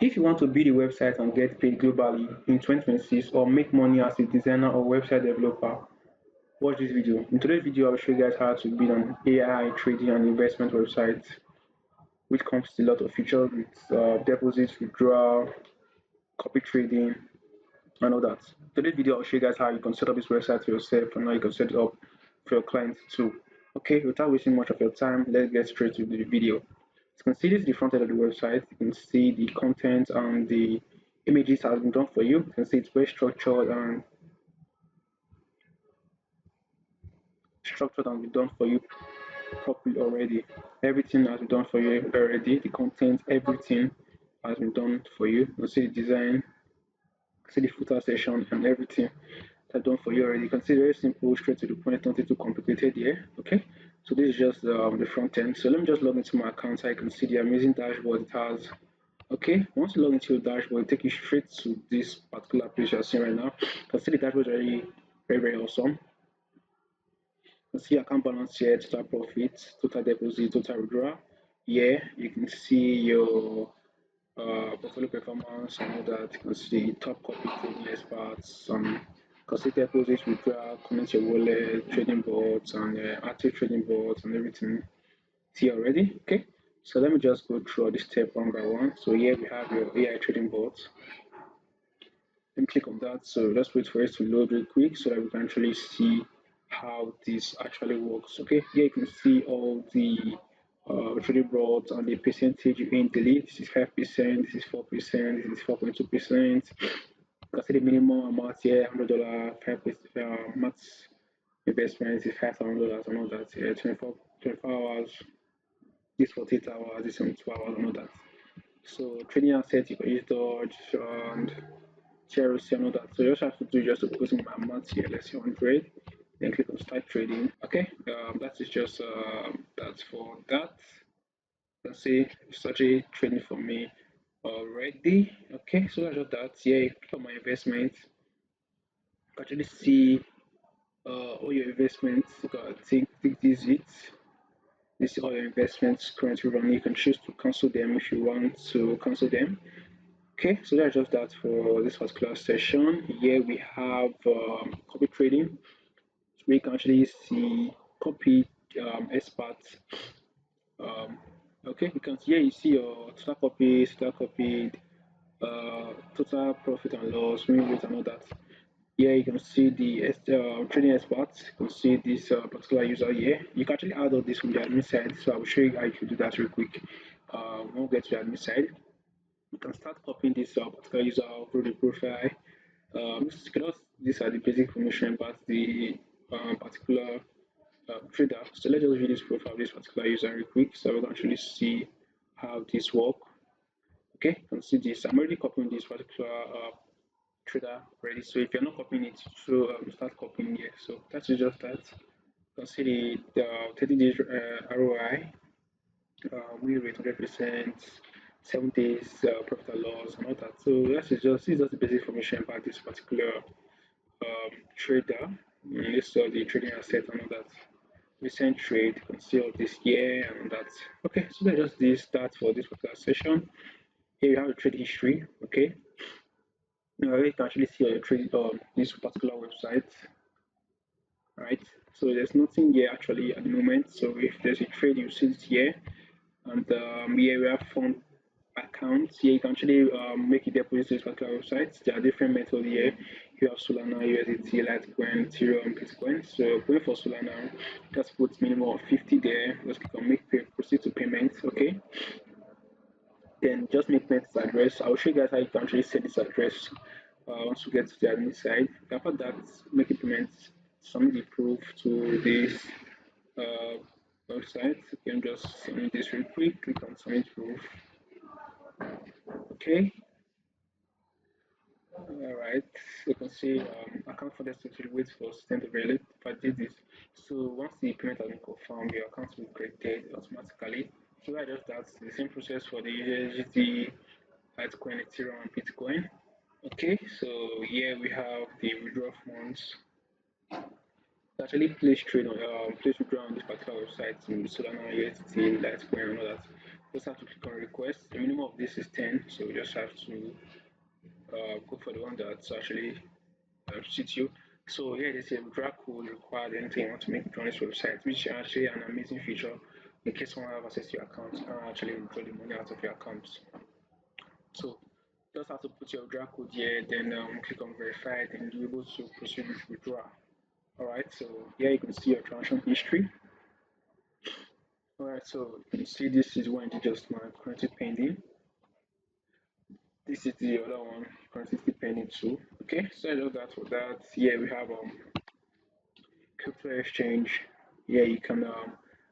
If you want to build a website and get paid globally in 2026 or make money as a designer or website developer, watch this video. In today's video, I'll show you guys how to build an AI trading and investment website, which comes with a lot of features with deposits, withdrawal, copy trading, and all that. Today's video, I'll show you guys how you can set up this website for yourself and how you can set it up for your clients too. Okay, without wasting much of your time, let's get straight to the video. You can see this is the front end of the website. You can see the content and the images has been done for you. You can see it's very structured and been done for you properly already. Everything has been done for you already. The content, everything has been done for you. You can see the design, see the footer section and everything that's done for you already. You can see very simple, straight to the point, nothing too complicated here. Okay, so this is just the front end. So let me just log into my account so I can see the amazing dashboard it has. Okay, once you log into your dashboard, it'll take you straight to this particular page you're seeing right now. You can see the dashboard is already very awesome. You can see account balance here, total profit, total deposit, total withdrawal. Here you can see your portfolio performance and all that. You can see top copy trading experts, consider deposits, withdrawal, comment your wallet, trading boards, and active trading boards and everything. See already? Okay. So let me just go through all this step one by one. So here we have your AI trading boards. Let me click on that. So just wait for it to load real quick so that we can actually see how this actually works. Okay, here you can see all the trading boards and the percentage you can delete. This is 5%, this is 4%, this is 4.2%. You can see the minimum amount here, $100, 5% max investment is $5,000 and all that. Yeah, 24 hours, this 48 hours, this 72 hours and all that. So trading assets, you can use Dodge and TRC and all that. So you just have to do just to put in my amount here, let's say 100. Then click on start trading. Okay, that is just that's for that. You can see it's actually trading for me already. Okay, so that's just that. Yeah, click on my investment. You can actually see all your investments. You can think this is it. This is all your investments currently running. You can choose to cancel them if you want to cancel them. Okay, so that's just that for this particular session. Here we have copy trading. We can actually see copy experts. Okay, you can here you see your total copied, total profit and loss, win rate and all that. Here you can see the trading experts. You can see this particular user here. You can actually add all this from the admin side. So I will show you how you can do that real quick. When we get to the admin side, you can start copying this particular user through the profile. These are the basic information about the particular trader. So let's just view this profile of this particular user real quick so we can actually see how this works. Okay, you can see this. I'm already copying this particular trader already. So if you're not copying it, so start copying here. So that's just that. You can see the 30 days ROI, win rate 100%, 7 days profit and loss and all that. So this is just the basic information about this particular trader. This is the trading asset and all that. Recent trade, you can see all this here and that. Okay, so that's just this start for this particular session. Here you have a trade history. Okay, now you can actually see your trade on this particular website. Right, so there's nothing here actually at the moment. So if there's a trade, you see it here, and here we have fund accounts. Here you can actually make a deposit to this particular website. There are different methods here. You have Solana, USDT, Litecoin, Ethereum, Bitcoin. So going for Solana, just put minimum of 50 there. Just click on make pay, proceed to payment. Okay. Then just make payment address. I'll show you guys how you can actually set this address once we get to the admin side. After that, make a payment, submit the proof to this website. You can just submit this real quick. Click on submit proof. Okay. All right. You can see account for this to wait for system to validate. If I did this, so once the payment has been confirmed, your account will be created automatically. So I just that's the same process for the USDT, Litecoin, Ethereum, and Bitcoin. Okay, so here we have the withdraw funds. Actually, place trade on place withdraw on this particular website to Solana, USDT, Litecoin, and all that. just have to click on request. The minimum of this is 10, so you just have to go for the one that's actually suits you. So here they say withdraw code required anything you want to make it on this website, which is actually an amazing feature in case someone have access to your account and actually withdraw the money out of your account. So just have to put your withdraw code here, then click on verify, and you'll be able to proceed with withdrawal. Alright, so here you can see your transaction history. Alright, so you can see this is one just now currently pending. This is the other one currently pending too. Okay, so I love that for that. Here we have crypto exchange. Here you can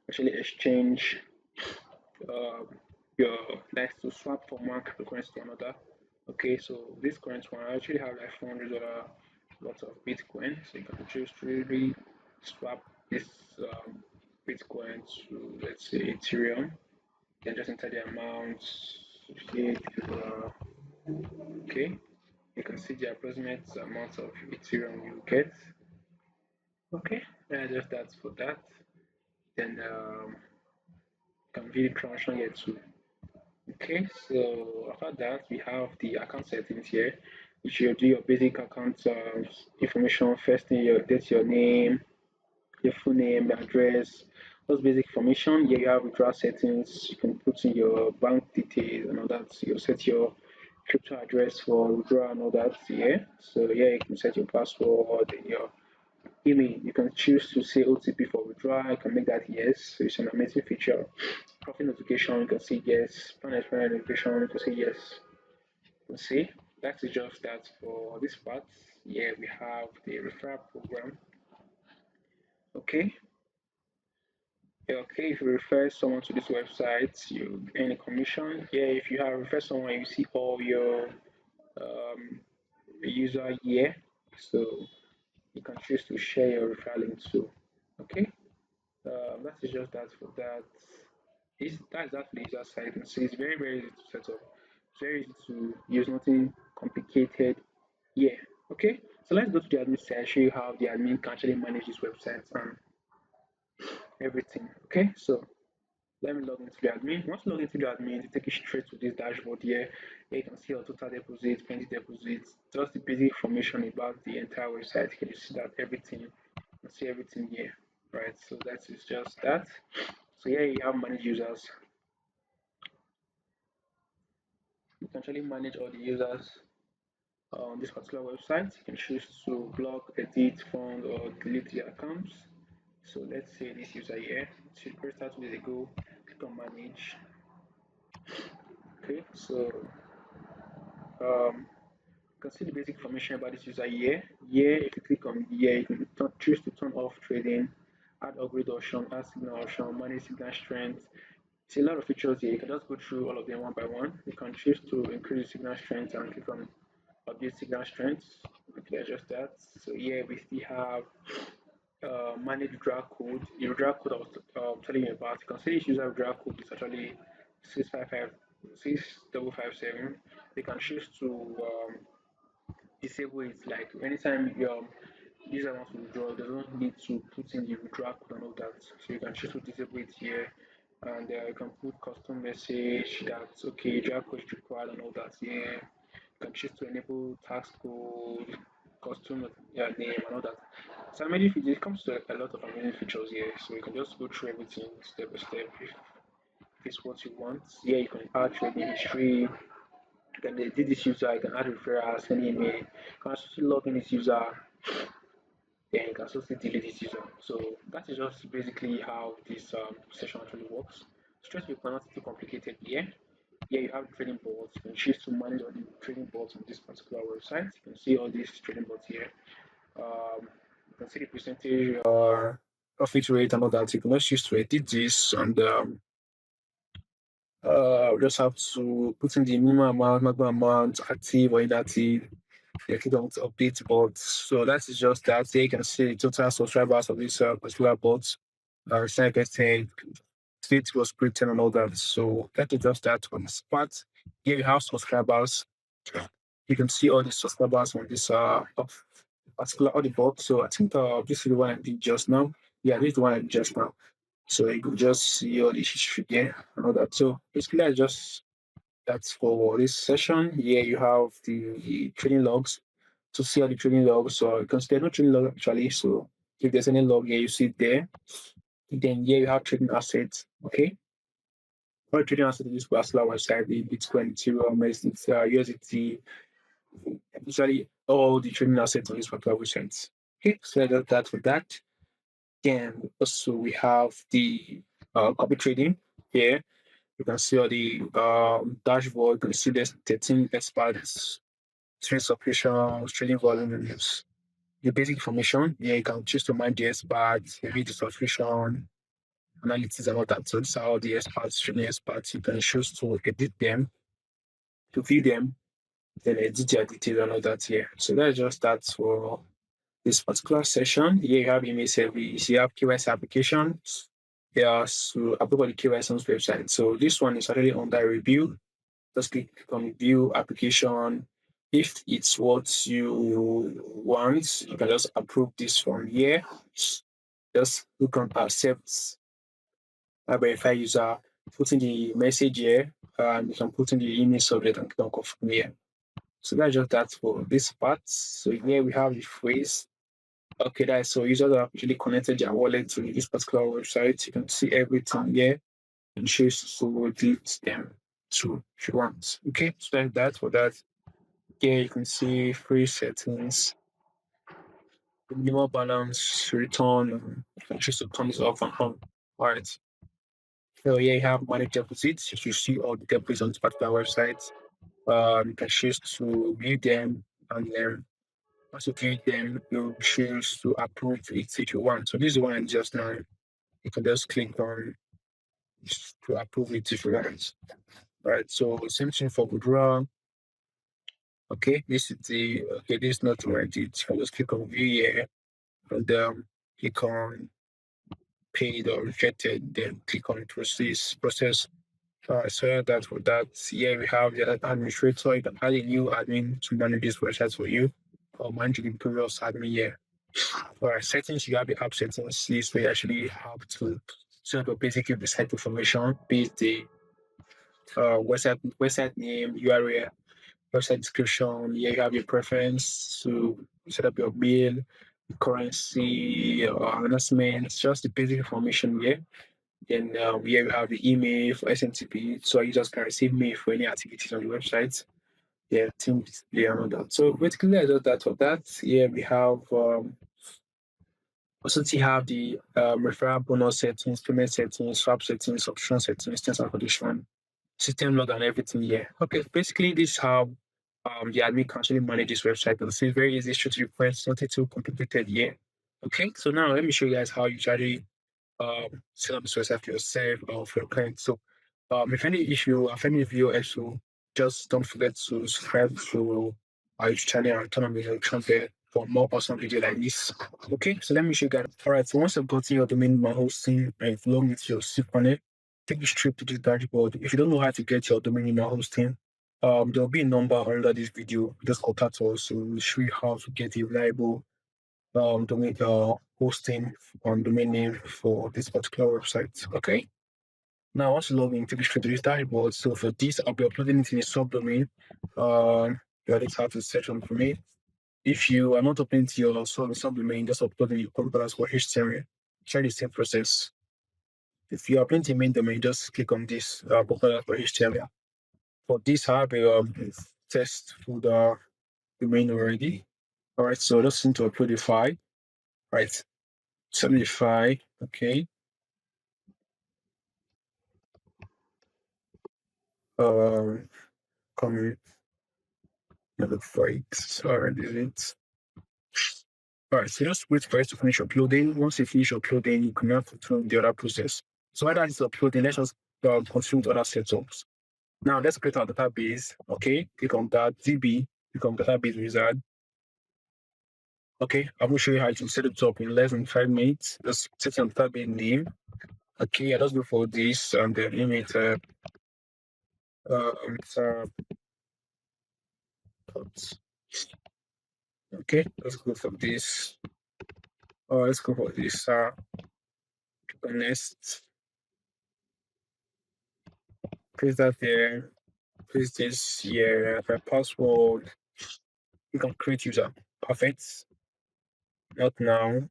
actually exchange uh, your likes to swap from one cryptocurrency to another. Okay, so this current one I actually have like $400 lots of Bitcoin, so you can choose to really swap this Bitcoin to, let's say, Ethereum. Then just enter the amount. Okay, you can see the approximate amount of Ethereum you get. Okay, just that's for that. Then you can view the transaction here too. Okay, so after that we have the account settings here, which you do your basic account information. First thing, that's your name, your full name, your address, those basic information. Here you have withdrawal settings. You can put in your bank details and all that. So you set your crypto address for withdrawal and all that here. So here you can set your password and your email. You can choose to say OTP for withdrawal. You can make that yes. So it's an amazing feature. Profit notification, you can say yes. Plan expiry notification, you can say yes. You can see that is just that for this part. Here we have the referral program. Okay. Okay, if you refer someone to this website, you earn a commission. Yeah, if you have referred someone, you see all your user here. So you can choose to share your referral link too. Okay, that is just that for that. That's that for the user side. You can see it's very easy to set up. It's very easy to use, nothing complicated. Yeah. Okay, so let's go to the admin side. I'll show you how the admin can actually manage this website and everything. Okay, so let me log into the admin. Once you log into the admin, it takes you straight to this dashboard here. Here you can see your total deposits, pending deposits, just the basic information about the entire website. You can see that everything, you can see everything here, right? So that is just that. So here you have manage users. You can actually manage all the users on this particular website. You can choose to block, edit, fund, or delete the accounts. So let's say this user here, it should start with a go, click on manage. Okay, so you can see the basic information about this user here. Here, if you click on here, you can choose to turn off trading, add upgrade option, add signal option, manage signal strength. It's a lot of features here. You can just go through all of them one by one. You can choose to increase the signal strength and click on update signal strength. Okay, adjust that. So here we still have manage withdrawal code. The withdrawal code I was telling you about. You can see this user withdrawal code is actually 6557. You can choose to disable it, like anytime your user wants to withdraw, they don't need to put in the withdrawal code and all that. So you can choose to disable it here, and you can put custom message that's okay, withdrawal code is required and all that here. You can choose to enable tax code, custom name and all that. So amazing it comes to a lot of amazing features here. So you can just go through everything step by step if it's what you want. Here you can add trading history. You can edit this user, you can add referrals, send email, you can also log in this user, then you can also delete this user. So that is just basically how this session actually works. Stress will not too complicated here. Here you have trading boards. You can choose to manage all the trading boards on this particular website. You can see all these trading boards here. You can see the percentage profit rate and all that. You can just choose to edit this, and we just have to put in the minimum amount, maximum amount, active or inactive. You click on update bot. So that is just that. Here you can see the total subscribers of this particular bot. 10%, state was written and all that. So that is just that on this part. Here you have subscribers. You can see all the subscribers on this of particular all the bot. So I think this is the one I did just now. Yeah, this is the one I did just now. So you could just see all the history here and all that. So basically, that's for this session. Here you have the training logs to see all the training logs. So you can see there's no training log actually. So if there's any log here, you see it there. Then here you have trading assets. Okay. All trading assets is used for Asla website, the Bitcoin, Ethereum, USDT, usually all the trading assets on this particular website. Okay, so that's for that. Then also we have the copy trading here. You can see all the dashboard. You can see there's 13 experts, trading subscriptions, trading volumes, the basic information. Yeah, you can choose to mind the experts, maybe the subscription, analytics, and all that. So these are all the experts, trading experts. You can choose to edit them, to view them, then edit their details and all that here. So that's just that for this particular session. Here you have email service, you have KYC applications. Yeah, so approve the KYC website. So this one is already under review. Just click on view application. If it's what you want, you can just approve this from here. Just click on accept, verify user, put in the message here, and you can put in the email subject and click on confirm here. So that's just that for this part. So here we have the phrase. Okay, that's so users have actually connected their wallet to this particular website. You can see everything here and choose to delete them too if you want. Okay, so that's for that. Here you can see free settings, minimal balance, return, you can choose to turn this off and on. All right. So here you have manage deposits. You see all the deposits on this particular website. You can choose to view them and then once you view them, you choose to approve it if you want. So this is one just now. You can just click on to approve it if you want. Right. So same thing for withdrawal. Okay, this is the this is not what I did. So just click on view here and click on paid or rejected, then click on process. So that's for that. Here we have the administrator. You can add a new admin to manage this website for you or manage the previous admin here. For settings, you have the app settings list where you actually have to set up basically the site information, be it the website name, URL, website description. Here you have your preference to set up your bill, currency, or announcements, just the basic information here. Then here we have the email for SMTP, so users can receive mail for any activities on the website. Yeah, team display and all that. So basically, I just that for that. Here we have also have the referral bonus settings, payment settings, swap settings, option settings, terms and condition, system log and everything here. Okay, basically this is how the admin can actually manage this website. It's very easy, straight to the point, nothing too complicated here. Okay, so now let me show you guys how you actually set up this website for yourself or for your client. So if any of you also just don't forget to subscribe to our YouTube channel and turn on the notification bell for more awesome video like this. Okay, so let me show you guys. All right, so once you've gotten your domain name hosting and you've logged into your cPanel, take you straight to this dashboard. If you don't know how to get your domain name hosting, there'll be a number under this video. Just contact us. So we'll show you how to get a reliable domain hosting on domain name for this particular website. Okay. Now, once you log in, take you straight to this dashboard. So for this, I'll be uploading it in a subdomain. You already have to search on for me. If you are not uploading to your subdomain, just upload in your computer for HTML. Try the same process. If you are uploading to main domain, just click on this button for HTML. For this, I have a test folder domain already. All right, so just need to upload the file. Right, 75. Okay. Come look for it. Sorry, delete. All right, so just wait for it to finish uploading. Once you finish uploading, you can now continue the other process. So while that is uploading, let's just continue with other setups. Now let's create our database. Okay, click on that DB, click on database wizard. Okay, I'm gonna show you how to set it up in less than 5 minutes. Just set your database name. Okay, I just go for this and then name it okay, let's go for this. Let's go for this Next, paste that there, paste this here as my password. Click on create user. Perfect. Not now.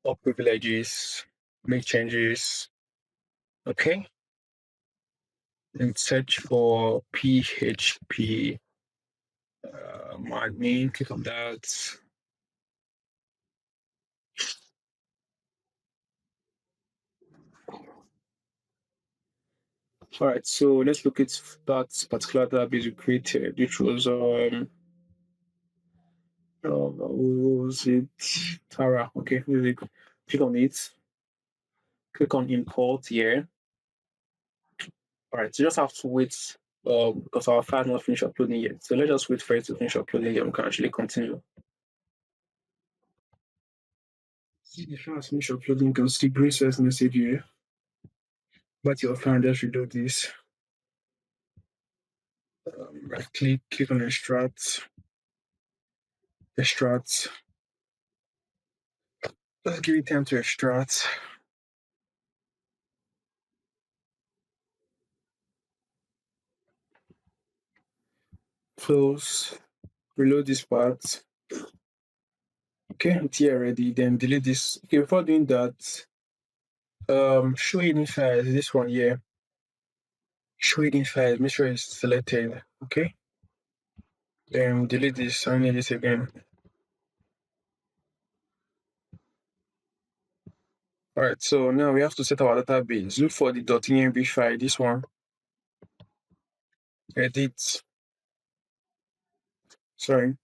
All privileges. Make changes. Okay. And search for PHP admin. Click on that. All right, so let's look at that particular database we created, which was what was it? Tara. Okay, click on it. Click on import here. All right, so you just have to wait because our file not finished uploading yet. So let's just wait for it to finish uploading, then we can actually continue. See the file finish uploading, you can see green size message here. But your file, just redo this. Right click on extract. Let's give it time to extract. Close, reload this part. Okay, it's here already. Then delete this. Okay, before doing that, show hidden files. This one here. Show hidden files. Make sure it's selected. Okay. Then delete this. I need this again. All right. So now we have to set our database. Look for the .env file. This one. Edit. Sorry.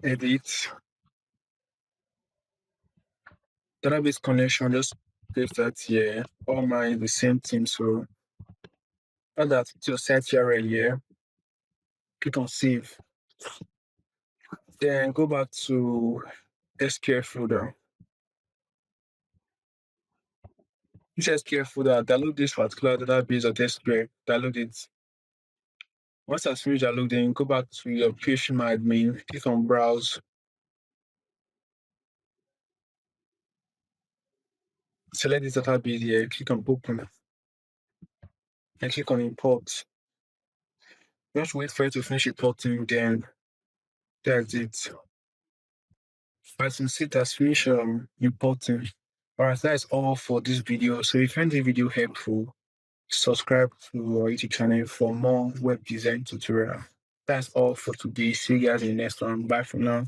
Edit. Database connection. Just paste that here. All mine the same thing. So add that to your site URL here. Click on save. Then go back to SQL folder. This SQL folder, download this particular database of SQL, download it. Once that's finished downloading, go back to your PHP admin, click on browse. Select this database here, click on open, and click on import. Just wait for it to finish importing, then that's it. As you can see, it has finished importing. Alright, that's all for this video. So if you find the video helpful, subscribe to our YouTube channel for more web design tutorial. That's all for today. See you guys in the next one. Bye for now.